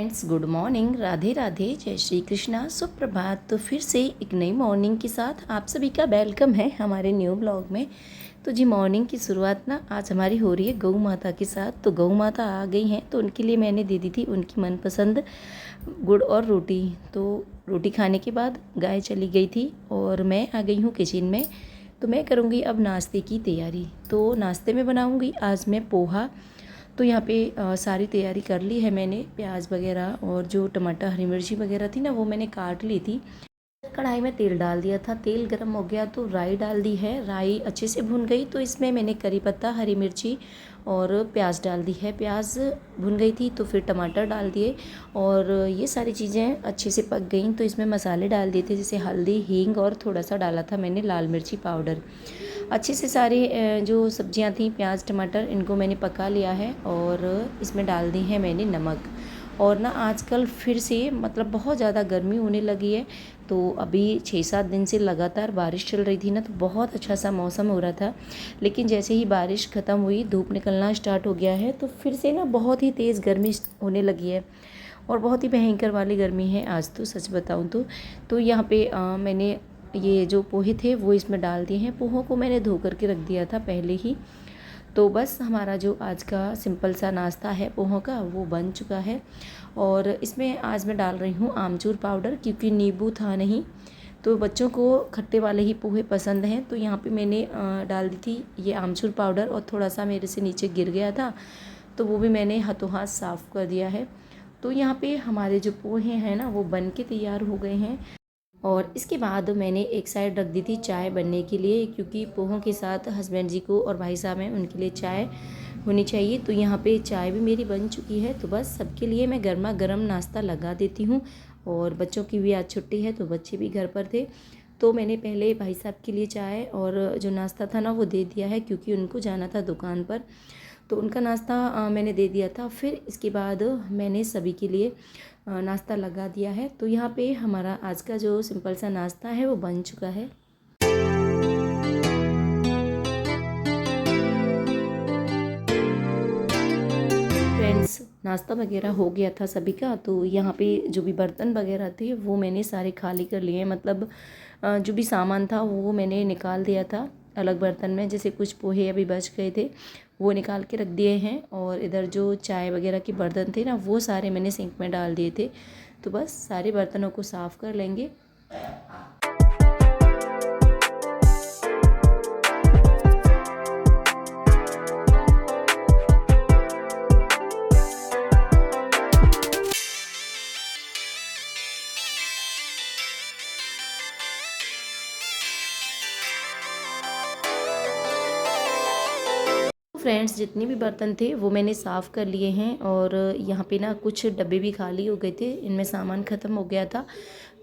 Friends, good morning, Radhe Radhe, जय श्री कृष्णा, सुप्रभात। तो फिर से एक नई मॉर्निंग के साथ आप सभी का वेलकम है हमारे न्यू ब्लॉग में। तो जी मॉर्निंग की शुरुआत ना आज हमारी हो रही है गऊ माता के साथ। तो गऊ माता आ गई हैं तो उनके लिए मैंने दे दी थी उनकी मनपसंद गुड़ और रोटी। तो रोटी खाने के बाद गाय चली गई थी और मैं आ गई हूँ किचन में। तो मैं करूँगी अब नाश्ते की तैयारी। तो नाश्ते में बनाऊँगी आज मैं पोहा। तो यहाँ पे सारी तैयारी कर ली है मैंने। प्याज वगैरह और जो टमाटर हरी मिर्ची वगैरह थी ना वो मैंने काट ली थी। कढ़ाई में तेल डाल दिया था, तेल गर्म हो गया तो राई डाल दी है। राई अच्छे से भुन गई तो इसमें मैंने करी पत्ता, हरी मिर्ची और प्याज डाल दी है। प्याज भुन गई थी तो फिर टमाटर डाल दिए और ये सारी चीज़ें अच्छे से पक गई तो इसमें मसाले डाल दिए थे, जैसे हल्दी, हींग और थोड़ा सा डाला था मैंने लाल मिर्ची पाउडर। अच्छे से सारी जो सब्जियां थी, प्याज टमाटर, इनको मैंने पका लिया है और इसमें डाल दी है मैंने नमक। और ना आजकल फिर से मतलब बहुत ज़्यादा गर्मी होने लगी है। तो अभी 6-7 दिन से लगातार बारिश चल रही थी ना, तो बहुत अच्छा सा मौसम हो रहा था। लेकिन जैसे ही बारिश ख़त्म हुई, धूप निकलना स्टार्ट हो गया है तो फिर से ना बहुत ही तेज़ गर्मी होने लगी है और बहुत ही भयंकर वाली गर्मी है आज तो, सच बताऊँ तो यहाँ पे मैंने ये जो पोहे थे वो इसमें डाल दिए हैं। पोहों को मैंने धो करके रख दिया था पहले ही। तो बस हमारा जो आज का सिंपल सा नाश्ता है पोहों का वो बन चुका है। और इसमें आज मैं डाल रही हूँ आमचूर पाउडर, क्योंकि नींबू था नहीं तो बच्चों को खट्टे वाले ही पोहे पसंद हैं। तो यहाँ पे मैंने डाल दी थी ये आमचूर पाउडर और थोड़ा सा मेरे से नीचे गिर गया था तो वो भी मैंने हाथों हाथ साफ़ कर दिया है। तो यहाँ पे हमारे जो पोहे हैं ना वो बन के तैयार हो गए हैं। और इसके बाद मैंने एक साइड रख दी थी चाय बनने के लिए, क्योंकि पोहों के साथ हस्बैंड जी को और भाई साहब हैं उनके लिए चाय होनी चाहिए। तो यहाँ पे चाय भी मेरी बन चुकी है। तो बस सबके लिए मैं गर्मा गर्म नाश्ता लगा देती हूँ। और बच्चों की भी आज छुट्टी है तो बच्चे भी घर पर थे तो मैंने पहले भाई साहब के लिए चाय और जो नाश्ता था ना वो दे दिया है, क्योंकि उनको जाना था दुकान पर। तो उनका नाश्ता मैंने दे दिया था। फिर इसके बाद मैंने सभी के लिए नाश्ता लगा दिया है। तो यहाँ पे हमारा आज का जो सिंपल सा नाश्ता है वो बन चुका है। फ्रेंड्स, नाश्ता वगैरह हो गया था सभी का। तो यहाँ पे जो भी बर्तन वगैरह थे वो मैंने सारे खाली कर लिए, मतलब जो भी सामान था वो मैंने निकाल दिया था अलग बर्तन में। जैसे कुछ पोहे अभी बच गए थे वो निकाल के रख दिए हैं और इधर जो चाय वगैरह के बर्तन थे ना वो सारे मैंने सिंक में डाल दिए थे। तो बस सारे बर्तनों को साफ़ कर लेंगे। फ्रेंड्स, जितने भी बर्तन थे वो मैंने साफ़ कर लिए हैं। और यहाँ पे ना कुछ डब्बे भी खाली हो गए थे, इनमें सामान ख़त्म हो गया था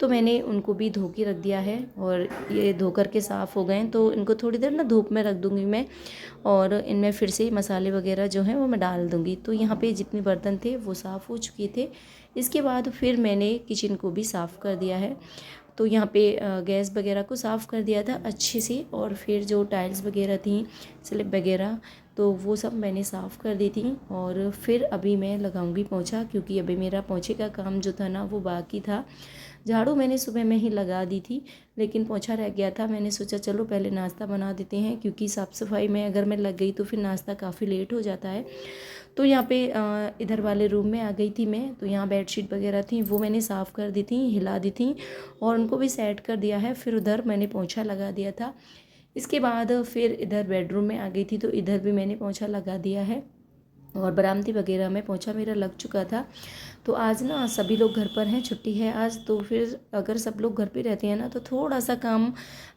तो मैंने उनको भी धो के रख दिया है। और ये धो करके साफ़ हो गए तो इनको थोड़ी देर ना धूप में रख दूँगी मैं और इनमें फिर से मसाले वगैरह जो हैं वो मैं डाल दूँगी। तो यहाँ पे जितने बर्तन थे वो साफ़ हो चुके थे। इसके बाद फिर मैंने किचन को भी साफ़ कर दिया है। तो यहाँ पे गैस वगैरह को साफ़ कर दिया था अच्छे से। और फिर जो टाइल्स वगैरह थी, स्लिप वगैरह, तो वो सब मैंने साफ़ कर दी थी। और फिर अभी मैं लगाऊंगी पोंछा, क्योंकि अभी मेरा पोंछे का काम जो था ना वो बाकी था। झाड़ू मैंने सुबह में ही लगा दी थी लेकिन पोंछा रह गया था। मैंने सोचा चलो पहले नाश्ता बना देते हैं, क्योंकि साफ़ सफाई में अगर मैं लग गई तो फिर नाश्ता काफ़ी लेट हो जाता है। तो यहाँ पे इधर वाले रूम में आ गई थी मैं। तो यहाँ बेडशीट वगैरह थी वो मैंने साफ़ कर दी थी, हिला दी थी और उनको भी सेट कर दिया है। फिर उधर मैंने पोंछा लगा दिया था। इसके बाद फिर इधर बेडरूम में आ गई थी तो इधर भी मैंने पोंछा लगा दिया है। और बरामदी वगैरह में पोंछा मेरा लग चुका था। तो आज ना सभी लोग घर पर हैं, छुट्टी है आज। तो फिर अगर सब लोग घर पे रहते हैं ना तो थोड़ा सा काम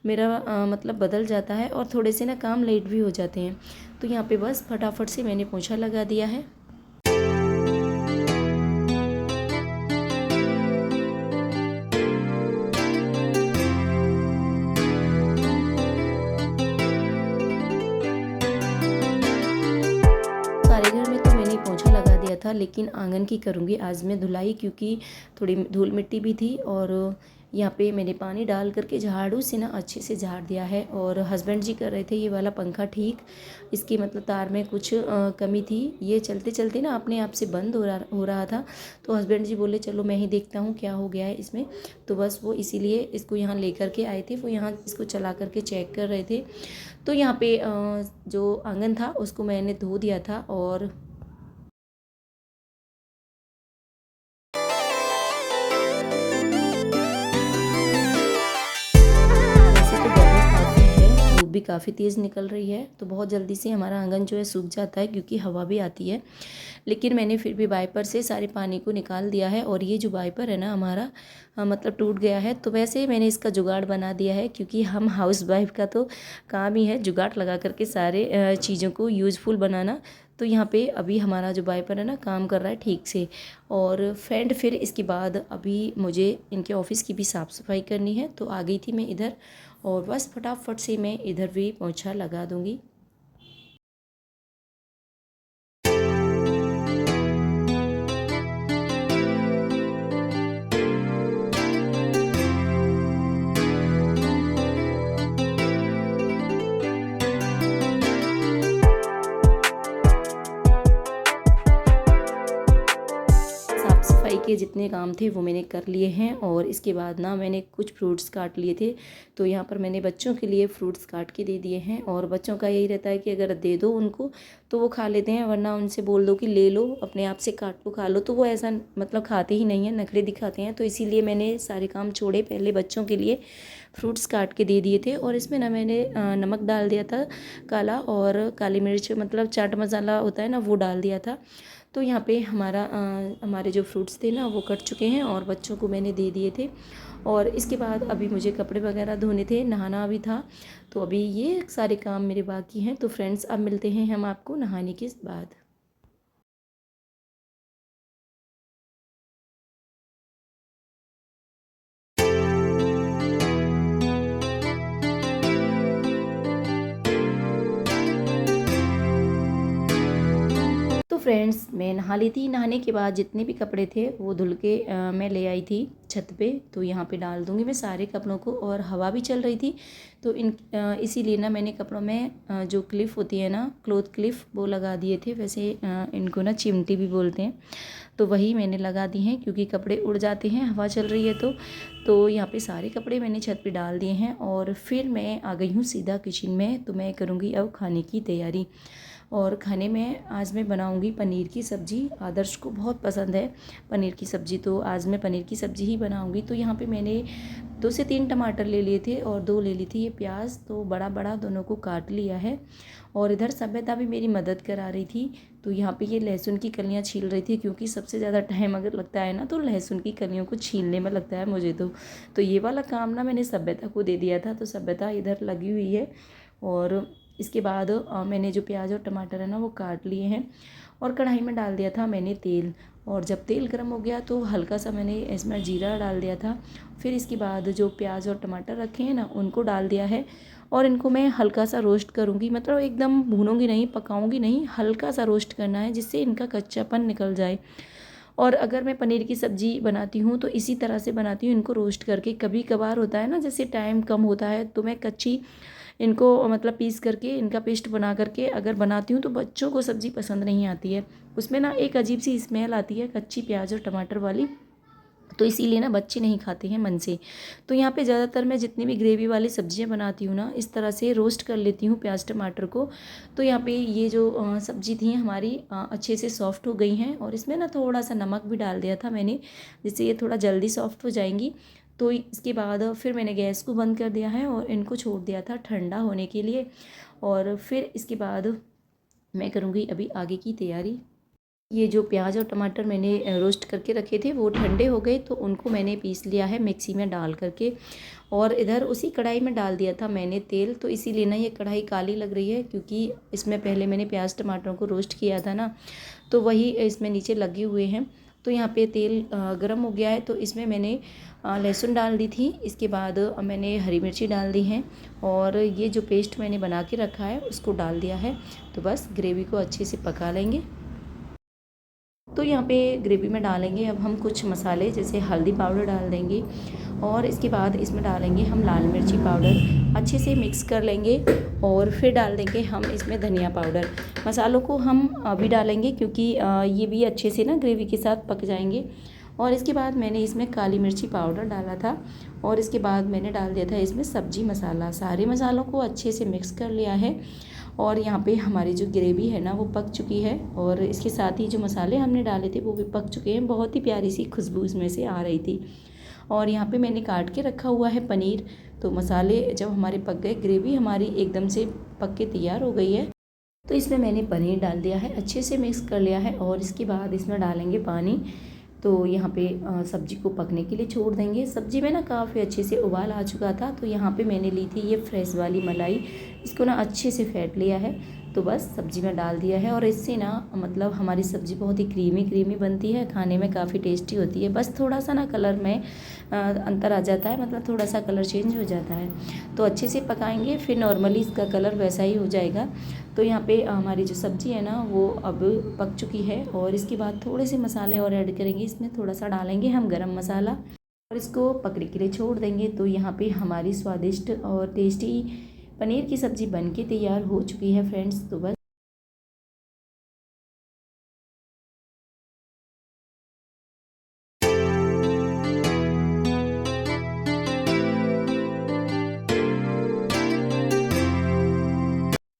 मेरा मतलब बदल जाता है और थोड़े से ना काम लेट भी हो जाते हैं। तो यहाँ पे बस फटाफट से मैंने पोंछा लगा दिया है। सारे घर में तो मैंने पोंछा लगा दिया था, लेकिन आंगन की करूँगी आज मैं धुलाई, क्योंकि थोड़ी धूल मिट्टी भी थी। और यहाँ पे मैंने पानी डाल करके झाड़ू से ना अच्छे से झाड़ दिया है। और हस्बैंड जी कर रहे थे ये वाला पंखा ठीक, इसकी मतलब तार में कुछ कमी थी, ये चलते चलते ना अपने आप से बंद हो रहा था। तो हस्बैंड जी बोले चलो मैं ही देखता हूँ क्या हो गया है इसमें। तो बस वो इसीलिए इसको यहाँ लेकर के आए थे, वो यहाँ इसको चला करके चेक कर रहे थे। तो यहाँ पे जो आंगन था उसको मैंने धो दिया था। और वैसे तो गर्मी काफ़ी है, धूप भी काफ़ी तेज़ निकल रही है, तो बहुत जल्दी से हमारा आंगन जो है सूख जाता है क्योंकि हवा भी आती है। लेकिन मैंने फिर भी वाइपर से सारे पानी को निकाल दिया है। और ये जो वाइपर है ना हमारा मतलब टूट गया है, तो वैसे ही मैंने इसका जुगाड़ बना दिया है क्योंकि हम हाउस वाइफ का तो काम ही है जुगाड़ लगा करके सारे चीज़ों को यूज़फुल बनाना। तो यहाँ पे अभी हमारा जो वाइपर है ना काम कर रहा है ठीक से। और फ्रेंड फिर इसके बाद अभी मुझे इनके ऑफिस की भी साफ़ सफाई करनी है, तो आ गई थी मैं इधर। और बस फटाफट से मैं इधर भी पोंछा लगा दूँगी। साफ़ सफाई के जितने काम थे वो मैंने कर लिए हैं। और इसके बाद ना मैंने कुछ फ्रूट्स काट लिए थे, तो यहाँ पर मैंने बच्चों के लिए फ्रूट्स काट के दे दिए हैं। और बच्चों का यही रहता है कि अगर दे दो उनको तो वो खा लेते हैं, वरना उनसे बोल दो कि ले लो अपने आप से काट लो खा लो, तो वो ऐसा मतलब खाते ही नहीं हैं, नखरे दिखाते हैं। तो इसीलिए मैंने सारे काम छोड़े, पहले बच्चों के लिए फ्रूट्स काट के दे दिए थे। और इसमें ना मैंने नमक डाल दिया था काला, और काली मिर्च मतलब चाट मसाला होता है ना वो डाल दिया था। तो यहाँ पे हमारे जो फ्रूट्स थे ना वो कट चुके हैं और बच्चों को मैंने दे दिए थे। और इसके बाद अभी मुझे कपड़े वगैरह धोने थे, नहाना भी था, तो अभी ये सारे काम मेरे बाकी हैं। तो फ्रेंड्स अब मिलते हैं हम आपको नहाने के बाद। तो फ्रेंड्स मैं नहा ली थी, नहाने के बाद जितने भी कपड़े थे वो धुल के मैं ले आई थी छत पे। तो यहाँ पे डाल दूँगी मैं सारे कपड़ों को, और हवा भी चल रही थी तो इसीलिए ना मैंने कपड़ों में जो क्लिप होती है ना क्लोथ क्लिप वो लगा दिए थे। वैसे इनको ना चिमटी भी बोलते हैं, तो वही मैंने लगा दी हैं क्योंकि कपड़े उड़ जाते हैं हवा चल रही है तो यहाँ पे सारे कपड़े मैंने छत पे डाल दिए हैं। और फिर मैं आ गई हूँ सीधा किचन में, तो मैं करूँगी अब खाने की तैयारी। और खाने में आज मैं बनाऊंगी पनीर की सब्ज़ी। आदर्श को बहुत पसंद है पनीर की सब्ज़ी, तो आज मैं पनीर की सब्ज़ी ही बनाऊंगी। तो यहाँ पे मैंने 2 से 3 टमाटर ले लिए थे और 2 ले ली थी ये प्याज, तो बड़ा बड़ा दोनों को काट लिया है। और इधर सभ्यता भी मेरी मदद करा रही थी, तो यहाँ पे ये लहसुन की कलियाँ छील रही थी क्योंकि सबसे ज़्यादा टाइम अगर लगता है ना तो लहसुन की कलियों को छीलने में लगता है मुझे। तो ये वाला काम ना मैंने सभ्यता को दे दिया था, तो सभ्यता इधर लगी हुई है। और इसके बाद मैंने जो प्याज और टमाटर है ना वो काट लिए हैं और कढ़ाई में डाल दिया था मैंने तेल। और जब तेल गर्म हो गया तो हल्का सा मैंने इसमें जीरा डाल दिया था। फिर इसके बाद जो प्याज और टमाटर रखे हैं ना उनको डाल दिया है, और इनको मैं हल्का सा रोस्ट करूँगी, मतलब एकदम भूनूंगी नहीं, पकाऊंगी नहीं, हल्का सा रोस्ट करना है जिससे इनका कच्चापन निकल जाए। और अगर मैं पनीर की सब्ज़ी बनाती हूँ तो इसी तरह से बनाती हूँ, इनको रोस्ट करके। कभी कभार होता है ना जैसे टाइम कम होता है तो मैं कच्ची इनको मतलब पीस करके इनका पेस्ट बना करके अगर बनाती हूँ तो बच्चों को सब्ज़ी पसंद नहीं आती है, उसमें ना एक अजीब सी स्मेल आती है कच्ची प्याज और टमाटर वाली, तो इसीलिए ना बच्चे नहीं खाते हैं मन से। तो यहाँ पे ज़्यादातर मैं जितनी भी ग्रेवी वाली सब्ज़ियाँ बनाती हूँ ना इस तरह से रोस्ट कर लेती हूँ प्याज टमाटर को। तो यहाँ पे ये जो सब्ज़ी थी हमारी अच्छे से सॉफ्ट हो गई हैं, और इसमें ना थोड़ा सा नमक भी डाल दिया था मैंने, जिससे ये थोड़ा जल्दी सॉफ्ट हो जाएंगी। तो इसके बाद फिर मैंने गैस को बंद कर दिया है और इनको छोड़ दिया था ठंडा होने के लिए। और फिर इसके बाद मैं करूँगी अभी आगे की तैयारी। ये जो प्याज और टमाटर मैंने रोस्ट करके रखे थे वो ठंडे हो गए, तो उनको मैंने पीस लिया है मिक्सी में डाल करके। और इधर उसी कढ़ाई में डाल दिया था मैंने तेल, तो इसीलिए ना ये कढ़ाई काली लग रही है क्योंकि इसमें पहले मैंने प्याज टमाटरों को रोस्ट किया था ना, तो वही इसमें नीचे लगे हुए हैं। तो यहाँ पे तेल गर्म हो गया है, तो इसमें मैंने लहसुन डाल दी थी। इसके बाद मैंने हरी मिर्ची डाल दी हैं, और ये जो पेस्ट मैंने बना के रखा है उसको डाल दिया है। तो बस ग्रेवी को अच्छे से पका लेंगे। तो यहाँ पे ग्रेवी में डालेंगे अब हम कुछ मसाले, जैसे हल्दी पाउडर डाल देंगे और इसके बाद इसमें डालेंगे हम लाल मिर्ची पाउडर, अच्छे से मिक्स कर लेंगे और फिर डाल देंगे हम इसमें धनिया पाउडर। मसालों को हम अभी डालेंगे क्योंकि ये भी अच्छे से ना ग्रेवी के साथ पक जाएंगे। और इसके बाद मैंने इसमें काली मिर्ची पाउडर डाला था और इसके बाद मैंने डाल दिया था इसमें सब्जी मसाला। सारे मसालों को अच्छे से मिक्स कर लिया है और यहाँ पे हमारी जो ग्रेवी है ना वो पक चुकी है और इसके साथ ही जो मसाले हमने डाले थे वो भी पक चुके हैं। बहुत ही प्यारी सी खुशबू इसमें से आ रही थी। और यहाँ पे मैंने काट के रखा हुआ है पनीर। तो मसाले जब हमारे पक गए, ग्रेवी हमारी एकदम से पक के तैयार हो गई है, तो इसमें मैंने पनीर डाल दिया है, अच्छे से मिक्स कर लिया है और इसके बाद इसमें डालेंगे पानी। तो यहाँ पे सब्जी को पकने के लिए छोड़ देंगे। सब्जी में ना काफ़ी अच्छे से उबाल आ चुका था, तो यहाँ पे मैंने ली थी ये फ्रेश वाली मलाई, इसको ना अच्छे से फेंट लिया है। तो बस सब्जी में डाल दिया है और इससे ना मतलब हमारी सब्ज़ी बहुत ही क्रीमी बनती है, खाने में काफ़ी टेस्टी होती है। बस थोड़ा सा ना कलर में अंतर आ जाता है, मतलब थोड़ा सा कलर चेंज हो जाता है। तो अच्छे से पकाएंगे, फिर नॉर्मली इसका कलर वैसा ही हो जाएगा। तो यहाँ पे हमारी जो सब्ज़ी है ना वो अब पक चुकी है और इसके बाद थोड़े से मसाले और ऐड करेंगे। इसमें थोड़ा सा डालेंगे हम गरम मसाला और इसको पकने के लिए छोड़ देंगे। तो यहाँ पे हमारी स्वादिष्ट और टेस्टी पनीर की सब्ज़ी बन के तैयार हो चुकी है फ्रेंड्स। तो बस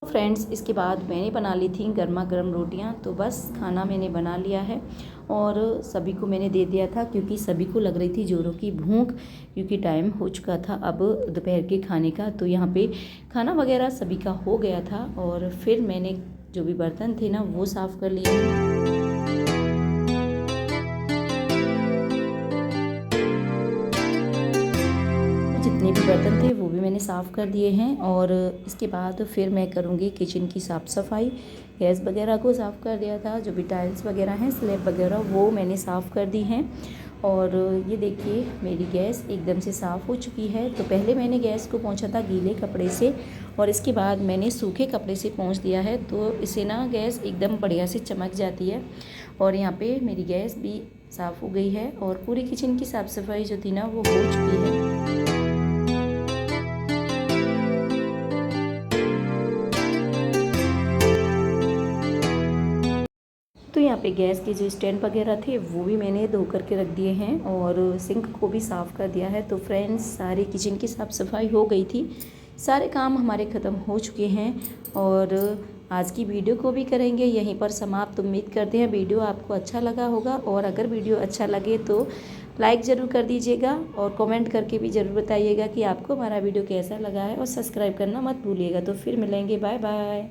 फ्रेंड्स, इसके बाद मैंने बना ली थी गर्मा गर्म रोटियां। तो बस खाना मैंने बना लिया है और सभी को मैंने दे दिया था क्योंकि सभी को लग रही थी जोरों की भूख, क्योंकि टाइम हो चुका था अब दोपहर के खाने का। तो यहाँ पे खाना वगैरह सभी का हो गया था और फिर मैंने जो भी बर्तन थे ना वो साफ़ कर लिए। जितने भी बर्तन थे वो भी मैंने साफ़ कर दिए हैं और इसके बाद फिर मैं करूँगी किचन की साफ़ सफाई। गैस वगैरह को साफ़ कर दिया था, जो भी टाइल्स वगैरह हैं, स्लैब वगैरह, वो मैंने साफ़ कर दी हैं। और ये देखिए मेरी गैस एकदम से साफ़ हो चुकी है। तो पहले मैंने गैस को पोंछा था गीले कपड़े से और इसके बाद मैंने सूखे कपड़े से पोंछ दिया है। तो इससे ना गैस एकदम बढ़िया से चमक जाती है। और यहाँ पे मेरी गैस भी साफ़ हो गई है और पूरी किचन की साफ़ सफाई जो थी ना वो हो चुकी है। तो यहाँ पे गैस के जो स्टैंड वगैरह थे वो भी मैंने धो करके रख दिए हैं और सिंक को भी साफ़ कर दिया है। तो फ्रेंड्स, सारी किचन की साफ़ सफाई हो गई थी, सारे काम हमारे ख़त्म हो चुके हैं और आज की वीडियो को भी करेंगे यहीं पर समाप्त। उम्मीद करते हैं वीडियो आपको अच्छा लगा होगा और अगर वीडियो अच्छा लगे तो लाइक ज़रूर कर दीजिएगा और कमेंट करके भी ज़रूर बताइएगा कि आपको हमारा वीडियो कैसा लगा है और सब्सक्राइब करना मत भूलिएगा। तो फिर मिलेंगे, बाय बाय।